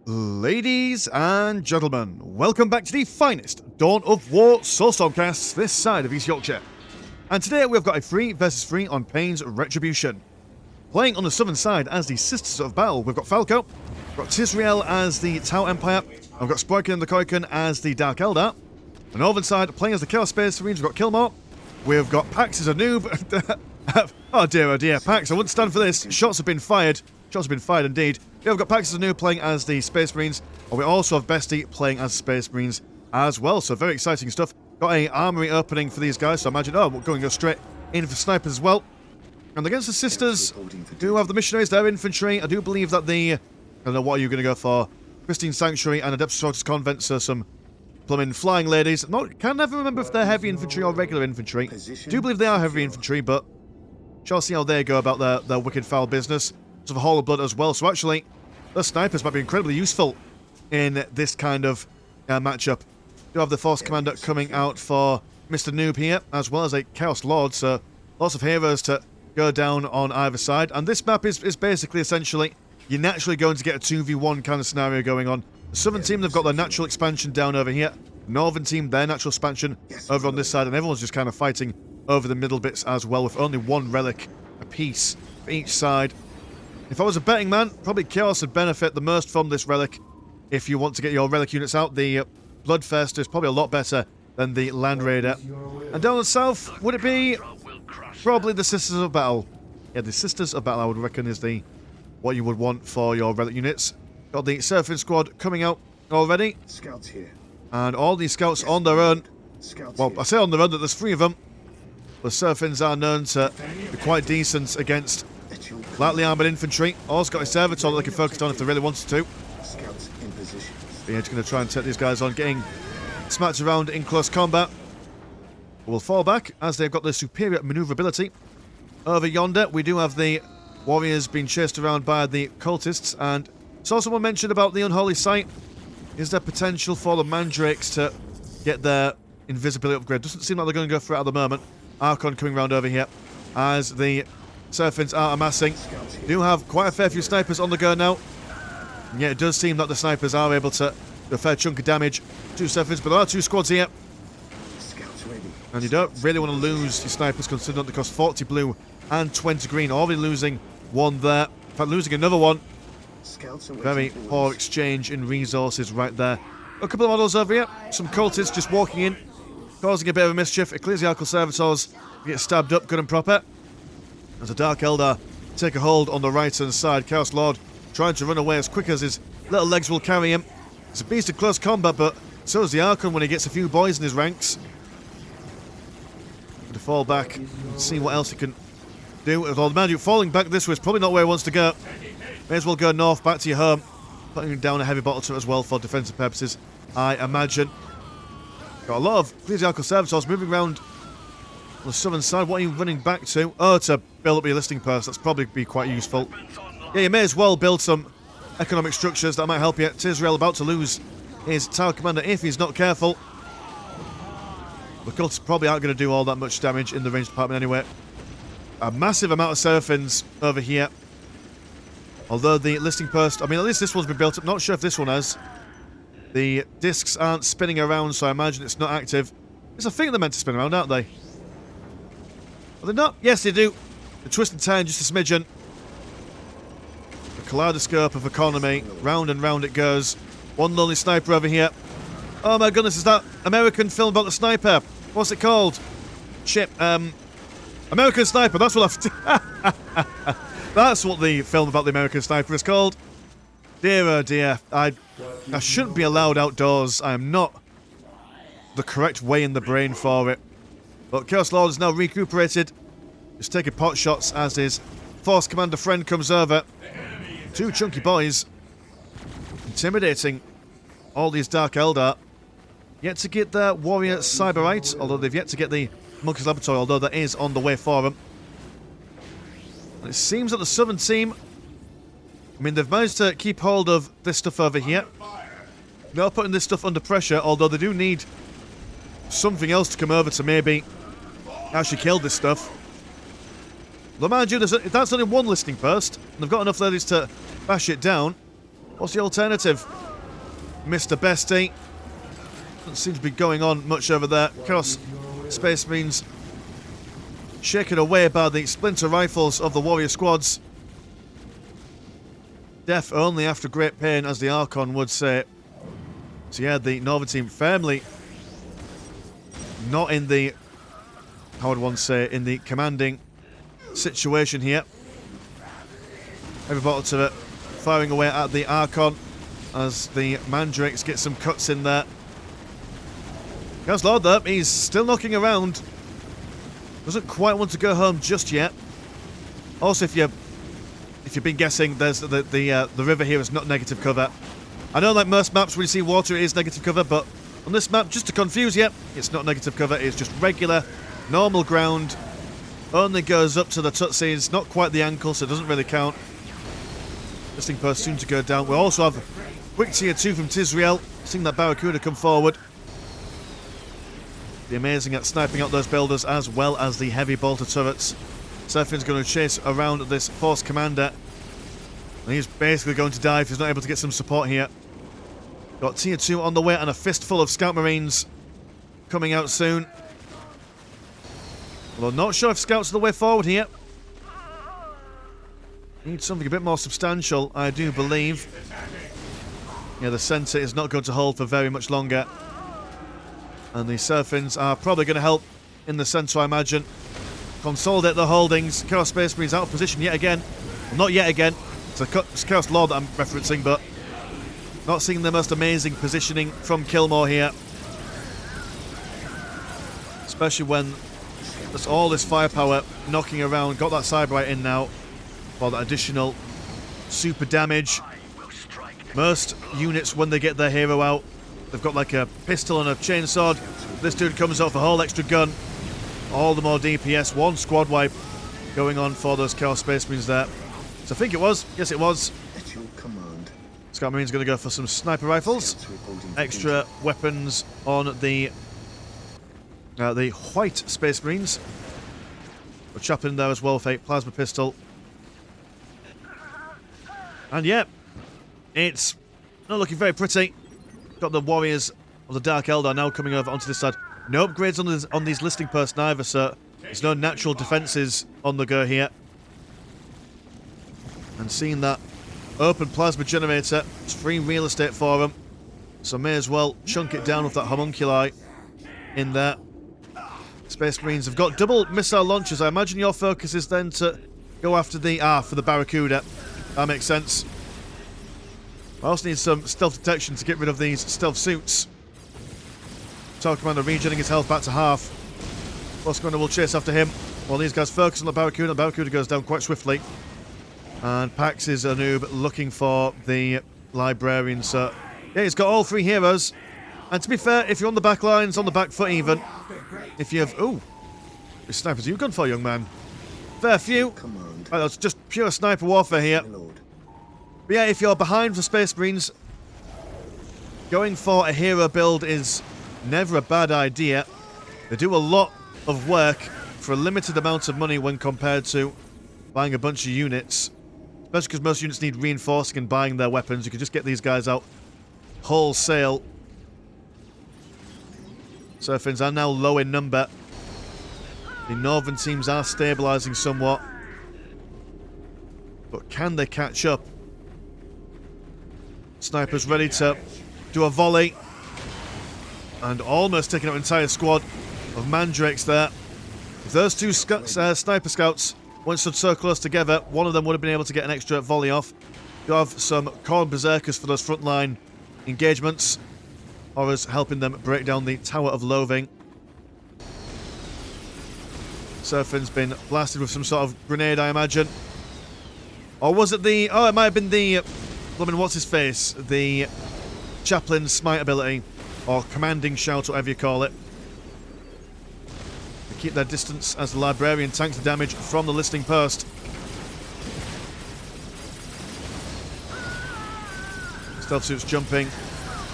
Ladies and gentlemen, welcome back to the finest Dawn of War Soulstorm casts this side of East Yorkshire. And today we've got a 3 versus 3 on Payne's Retribution. Playing on the southern side as the Sisters of Battle, we've got Falco, we've got Tisrael as the Tau Empire, and we've got Spoiken and the Koiken as the Dark Eldar. On the northern side, playing as the Chaos Space Marines, we've got Kilmore, we've got Pax as a noob. Oh dear, Pax, I wouldn't stand for this. Shots have been fired. Shots have been fired indeed. Yeah, we've got Pax as a noob playing as the Space Marines, and we also have Bestie playing as Space Marines as well. So very exciting stuff. Got a armory opening for these guys, so I imagine, we're going to go straight in for snipers as well. And against the Sisters, do have the Missionaries, their infantry. I do believe that I don't know, what are you going to go for? Pristine Sanctuary and Adeptus Sororitatis Convent, so some plumbing flying ladies. Can never remember if they're heavy infantry or regular infantry. Do believe they are heavy infantry, but shall see how they go about their wicked foul business. Of a Hall of Blood as well, so actually the snipers might be incredibly useful in this kind of matchup. Do have the Force Commander coming out for Mr. Noob here, as well as a Chaos Lord, so lots of heroes to go down on either side. And this map is basically, essentially, you're naturally going to get a 2v1 kind of scenario going on. The Southern team, they've got their natural expansion down over here. Northern team, their natural expansion over on this side, and everyone's just kind of fighting over the middle bits as well, with only one relic apiece for each side. If I was a betting man, probably Chaos would benefit the most from this relic. If you want to get your relic units out, the Bloodfest is probably a lot better than the Land Raider. And down the south, would it be probably the Sisters of Battle? Yeah, the Sisters of Battle, I would reckon, is what you would want for your relic units. Got the Seraphim Squad coming out already. Scouts here. And all these scouts on their own. Well, I say on their own that there's 3 of them. The Seraphims are known to be quite decent against lightly armoured infantry. Also got a servitor that they can focus on if they really wanted to. Scouts in position. Yeah, just going to try and take these guys on, getting smacked around in close combat. We'll fall back as they've got the superior manoeuvrability. Over yonder, we do have the warriors being chased around by the cultists, and saw someone mentioned about the unholy sight. Is there potential for the mandrakes to get their invisibility upgrade? Doesn't seem like they're going to go for it at the moment. Archon coming round over here as the Seraphims are amassing. Do have quite a fair few snipers on the go now. And yeah, it does seem that the snipers are able to do a fair chunk of damage to Seraphims, but there are 2 squads here. And you don't really want to lose your snipers, considering they cost 40 blue and 20 green. Already losing one there. In fact, losing another one. Very poor exchange in resources right there. A couple of models over here. Some cultists just walking in, causing a bit of a mischief. Ecclesiastical servitors get stabbed up good and proper. As a Dark Eldar take a hold on the right-hand side. Chaos Lord trying to run away as quick as his little legs will carry him. It's a beast of close combat, but so is the Archon when he gets a few boys in his ranks. To fall back and see what else he can do. Although, man, you falling back this way is probably not where he wants to go. May as well go north, back to your home. Putting down a heavy bottle turret as well for defensive purposes, I imagine. Got a lot of Ecclesiastical servitors moving around on the southern side. What are you running back to? Oh, to build up your listing post. That's probably be quite useful. Yeah, you may as well build some economic structures that might help you. Tisrael about to lose his tower commander if he's not careful. The cultists probably aren't going to do all that much damage in the range department anyway. A massive amount of Seraphins over here. Although the listing post, I mean, at least this one's been built up. Not sure if this one has. The discs aren't spinning around, so I imagine it's not active. It's a thing they're meant to spin around, aren't they? Are they not? Yes, they do. The twist and turn just a smidgen. The kaleidoscope of economy. Round and round it goes. One lonely sniper over here. Oh my goodness, is that American film about the sniper? What's it called? Shit, American Sniper, that's what that's what the film about the American Sniper is called. Dear oh dear, I shouldn't be allowed outdoors. I am not the correct way in the brain for it. But Chaos Lord is now recuperated. Just taking pot shots as his Force Commander friend comes over. 2 chunky boys. Intimidating all these Dark Eldar. Yet to get their Warrior Cyberite, although they've yet to get the Monkey's Laboratory, although that is on the way for them. And it seems that the Southern team, I mean, they've managed to keep hold of this stuff over here. They're putting this stuff under pressure, although they do need something else to come over to maybe actually kill this stuff. Though mind you, that's only one listing post, and they've got enough ladies to bash it down. What's the alternative? Mr. Bestie. Doesn't seem to be going on much over there. Chaos Space Marines shaken away by the splinter rifles of the warrior squads. Death only after great pain, as the Archon would say. So yeah, the Northern team firmly not in the, how would one say, in the commanding situation here. Every bottle to it, firing away at the Archon as the Mandrakes get some cuts in there. Chaos Lord though, he's still knocking around. Doesn't quite want to go home just yet. Also, if you've been guessing, there's the river here is not negative cover. I know, like most maps, when you see water, it is negative cover, but on this map, just to confuse you, it's not negative cover. It's just regular, normal ground. Only goes up to the tutsies, not quite the ankle, so it doesn't really count. This thing post soon to go down. We also have quick tier 2 from Tisrael, seeing that Barracuda come forward. Be amazing at sniping out those builders as well as the heavy bolter turrets. Seraphine's going to chase around this force commander. And he's basically going to die if he's not able to get some support here. Got tier 2 on the way and a fistful of scout marines coming out soon. Although not sure if scouts are the way forward here. Need something a bit more substantial, I do believe. Yeah, the centre is not going to hold for very much longer. And the Seraphians are probably going to help in the centre, I imagine. Consolidate the holdings. Chaos Space Marines out of position yet again. Well, not yet again. It's a Chaos Lord that I'm referencing, but not seeing the most amazing positioning from Kilmore here. Especially when there's all this firepower knocking around. Got that Cyberite in now for that additional super damage. Most units, when they get their hero out, they've got like a pistol and a chainsaw. This dude comes out with a whole extra gun. All the more DPS. One squad wipe going on for those Chaos Space Marines there. So I think it was. Yes, it was. At your command. Scout Marine's going to go for some sniper rifles. Extra weapons on the white Space Marines. A chap in there as well with a plasma pistol. And yeah, it's not looking very pretty. Got the warriors of the Dark Eldar now coming over onto this side. No upgrades on these listing posts neither, so there's no natural defences on the go here. And seeing that open plasma generator, it's free real estate for them. So may as well chunk it down with that homunculi in there. Space Marines have got double missile launchers. I imagine your focus is then to go after the for the Barracuda. That makes sense. I also need some stealth detection to get rid of these stealth suits. Tower Commander regenerating his health back to half. Force Commander will chase after him while these guys focus on the Barracuda. The Barracuda goes down quite swiftly. And Pax is a noob looking for the Librarian. So, yeah, he's got all three heroes. And to be fair, if you're on the back lines, on the back foot even, if you have... Ooh, which snipers have you gone for, young man? Fair few. Right, that's just pure sniper warfare here. But yeah, if you're behind for Space Marines, going for a hero build is never a bad idea. They do a lot of work for a limited amount of money when compared to buying a bunch of units. Especially because most units need reinforcing and buying their weapons. You can just get these guys out wholesale. Seraphians are now low in number. The northern teams are stabilising somewhat. But can they catch up? Snipers ready to do a volley. And almost taking out an entire squad of Mandrakes there. If those two sniper scouts weren't stood so close together, one of them would have been able to get an extra volley off. You have some Khorne Berserkers for those frontline engagements. Horrors helping them break down the Tower of Loathing. Seraphine's been blasted with some sort of grenade, I imagine. Or was it the... Oh, it might have been the... what's his face? The Chaplain's Smite ability. Or Commanding Shout, whatever you call it. They keep their distance as the Librarian tanks the damage from the listing post. Stealth suits jumping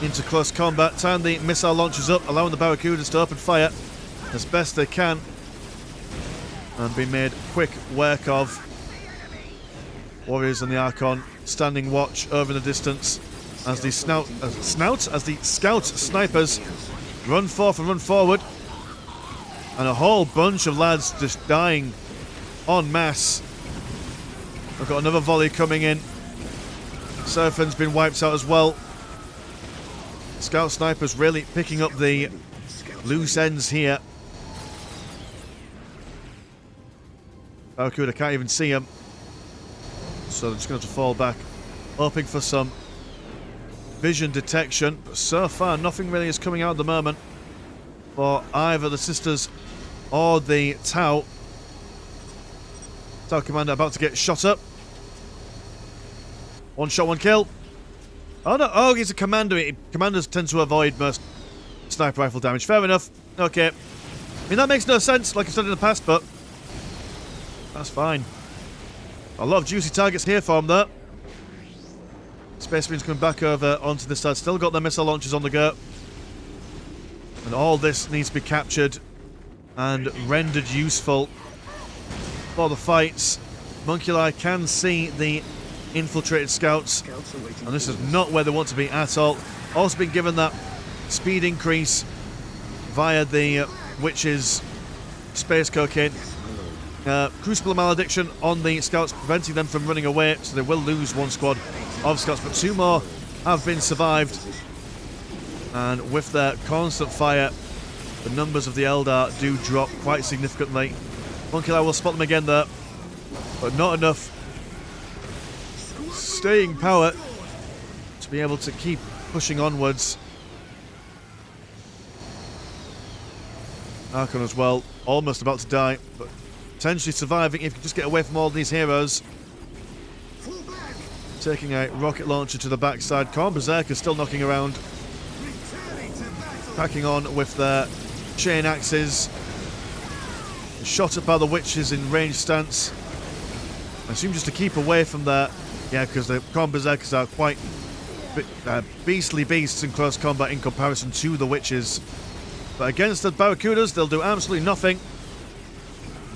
into close combat. Tying the missile launchers up, allowing the Barracudas to open fire as best they can. And be made quick work of. Warriors and the Archon standing watch over in the distance as the scout snipers run forth and run forward. And a whole bunch of lads just dying en masse. We've got another volley coming in. Seraphin's been wiped out as well. Scout snipers really picking up the loose ends here. Barracuda can't even see him. So they're just going to have to fall back, hoping for some vision detection. But so far, nothing really is coming out at the moment for either the sisters or the Tau. Tau commander about to get shot up. One shot, one kill. Oh no, oh, he's a commander. Commanders tend to avoid most sniper rifle damage. Fair enough. Okay. I mean, that makes no sense, like I've said in the past, but that's fine. A lot of juicy targets here for him, though. Space Marines coming back over onto this side. Still got their missile launchers on the go. And all this needs to be captured and rendered useful for the fights. Monculi can see the infiltrated scouts, and this is not where they want to be at all. Also been given that speed increase via the Witch's space cocaine. Crucible of Malediction on the scouts, preventing them from running away, so they will lose one squad of scouts, but two more have been survived. And with their constant fire, the numbers of the Eldar do drop quite significantly. Monculi will spot them again there, but not enough staying power to be able to keep pushing onwards. Archon as well, almost about to die, but potentially surviving if you just get away from all these heroes. Taking a rocket launcher to the backside. Khorne Berserker still knocking around. Packing on with their chain axes. Shot up by the Witches in ranged stance. I assume just to keep away from there. Yeah, because the Khorne Berserkers are quite beastly beasts in close combat in comparison to the Witches. But against the Barracudas, they'll do absolutely nothing.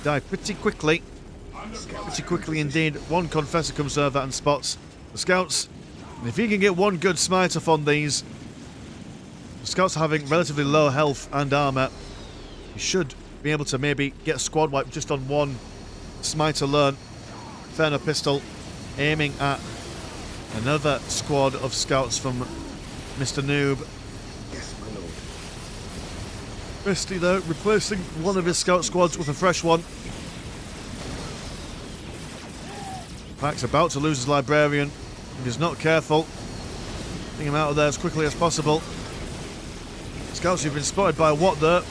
Die pretty quickly. Pretty quickly indeed. One Confessor comes over and spots the scouts. And if he can get one good smite off on these, the scouts having relatively low health and armour, he should be able to maybe get a squad wipe just on one smite alone. Inferno pistol aiming at another squad of scouts from Mr. Noob. Misty, though, replacing one of his scout squads with a fresh one. Pack's about to lose his Librarian. If he's not careful, getting him out of there as quickly as possible. Scouts, you've been spotted by what, though?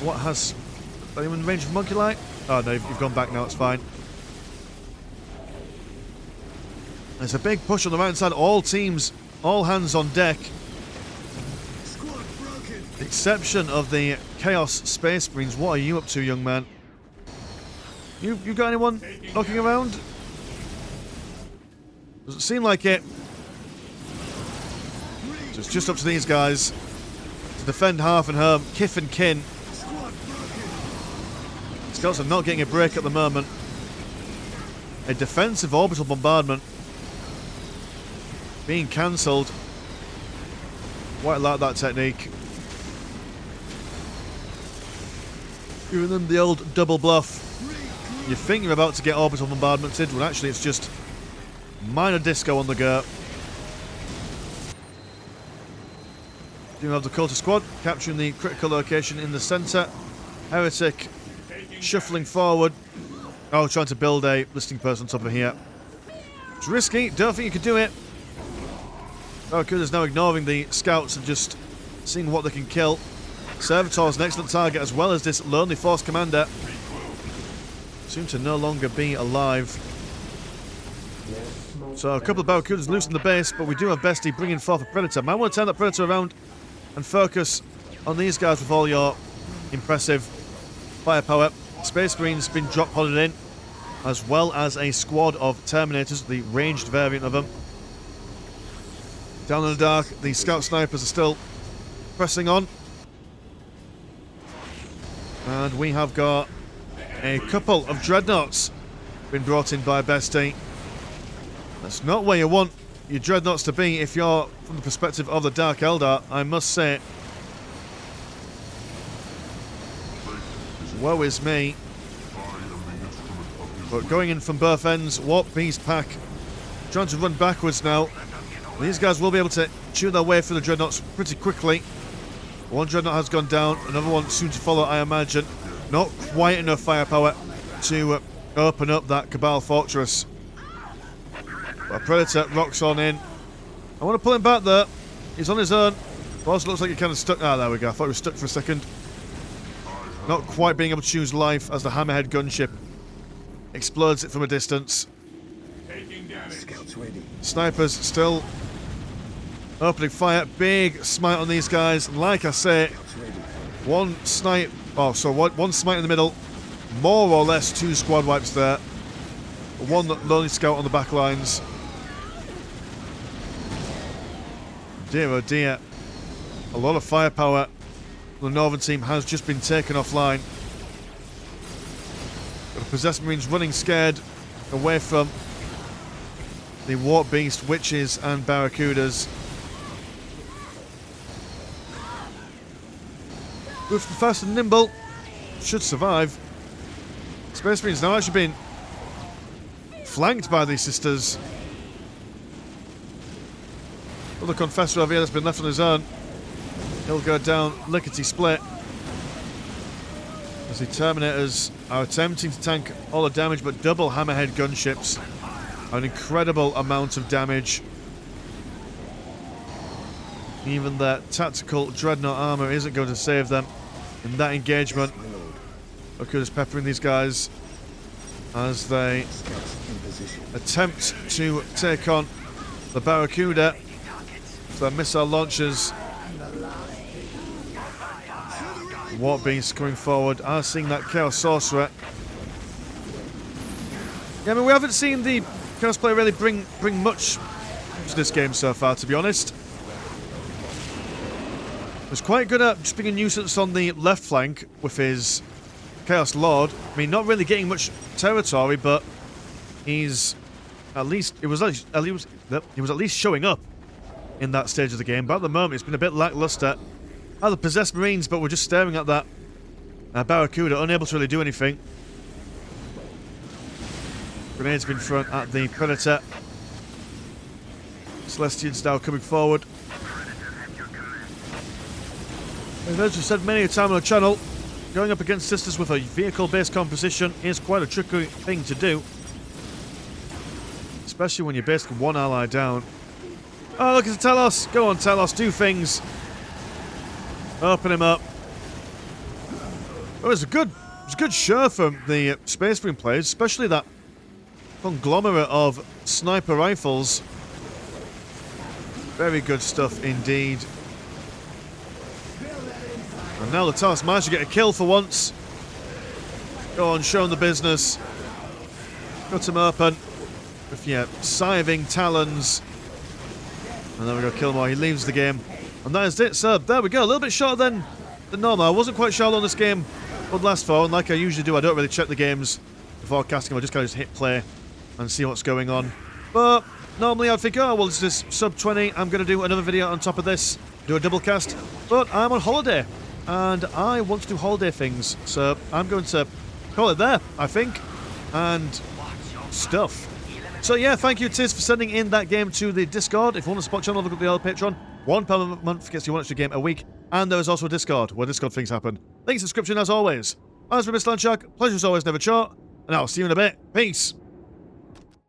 What has... Are you in range of Monkey Light? Oh, no, you've gone back now, it's fine. There's a big push on the right side. All teams, all hands on deck. The exception of the Chaos Space Marines. What are you up to, young man? You got anyone knocking around? Doesn't seem like it. So it's just up to these guys to defend half and home, kith and kin. Scouts are not getting a break at the moment. A defensive orbital bombardment being cancelled. Quite like that technique. Giving them the old double bluff. You think you're about to get orbital bombardmented, when actually it's just minor disco on the go. Do have the Cultist squad capturing the critical location in the centre. Heretic shuffling forward. Oh, trying to build a listing post on top of here. It's risky, don't think you could do it. Barracuda's now ignoring the scouts and just seeing what they can kill. Servitor's an excellent target, as well as this lonely force commander. Seem to no longer be alive. So a couple of Barracudas loose in the base, but we do have Bestie bringing forth a Predator. Might want to turn that Predator around and focus on these guys with all your impressive firepower. Space Marines been drop podded in, as well as a squad of Terminators, the ranged variant of them. Down in the dark, the Scout Snipers are still pressing on. And we have got a couple of Dreadnoughts been brought in by Bestie. That's not where you want your dreadnoughts to be if you're from the perspective of the Dark Eldar, I must say. Woe is me. But going in from both ends, Warp Beast Pack trying to run backwards now. These guys will be able to chew their way through the dreadnoughts pretty quickly. One dreadnought has gone down, another one soon to follow, I imagine. Not quite enough firepower to open up that Cabal fortress. But Predator rocks on in. I want to pull him back there. He's on his own. Also looks like he kind of stuck. Ah, there we go. I thought he was stuck for a second. Not quite being able to choose life as the Hammerhead gunship explodes it from a distance. Snipers still opening fire. Big smite on these guys. Like I say, one smite in the middle. More or less 2 squad wipes there. One lonely scout on the back lines. Dear oh dear. A lot of firepower. The Northern team has just been taken offline. The Possessed Marines running scared away from the Warp Beast, Witches and Barracudas. Move fast and nimble. Should survive. Space Marines now actually being flanked by these sisters. Another Confessor over here that's been left on his own. He'll go down lickety-split as the Terminators are attempting to tank all the damage, but double Hammerhead gunships. An incredible amount of damage. Even their tactical Dreadnought armor isn't going to save them in that engagement. Barracuda's peppering these guys as they attempt to take on the Barracuda. Their missile launchers. Warp Beast coming forward. I'm seeing that Chaos Sorcerer. Yeah, I mean, we haven't seen the Chaos player really bring much to this game so far, to be honest. He's quite good at just being a nuisance on the left flank with his Chaos Lord. I mean, not really getting much territory, but he's at least he was at least showing up in that stage of the game. But at the moment, it's been a bit lackluster. The Possessed Marines, but we're just staring at that Barracuda, unable to really do anything. Grenades been thrown at the Predator. Celestians now coming forward. As we've said many a time on the channel, going up against sisters with a vehicle-based composition is quite a tricky thing to do. Especially when you're basically one ally down. Oh, look, it's Telos. Go on, Telos, do things. Open him up. It was a good show from the Space Marine players, especially that conglomerate of sniper rifles. Very good stuff indeed. And now the Telos managed to get a kill for once. Go on, show him the business. Cut him open with, yeah, scything talons. And there we go, kill more. He leaves the game. And that is it, so there we go. A little bit shorter than normal. I wasn't quite sure how long this game would last for, and like I usually do, I don't really check the games before casting. I just kind of hit play and see what's going on. But normally I'd think, oh, well, it's this sub 20. I'm going to do another video on top of this, do a double cast. But I'm on holiday, and I want to do holiday things, so I'm going to call it there, I think, and stuff. So yeah, thank you, Tiz, for sending in that game to the Discord. If you want to support the channel, look at the old Patreon. £1 a month gets you one extra game a week. And there is also a Discord, where Discord things happen. Link in the description as always. As for Mr. Landshark, pleasure as always, never short. And I'll see you in a bit. Peace.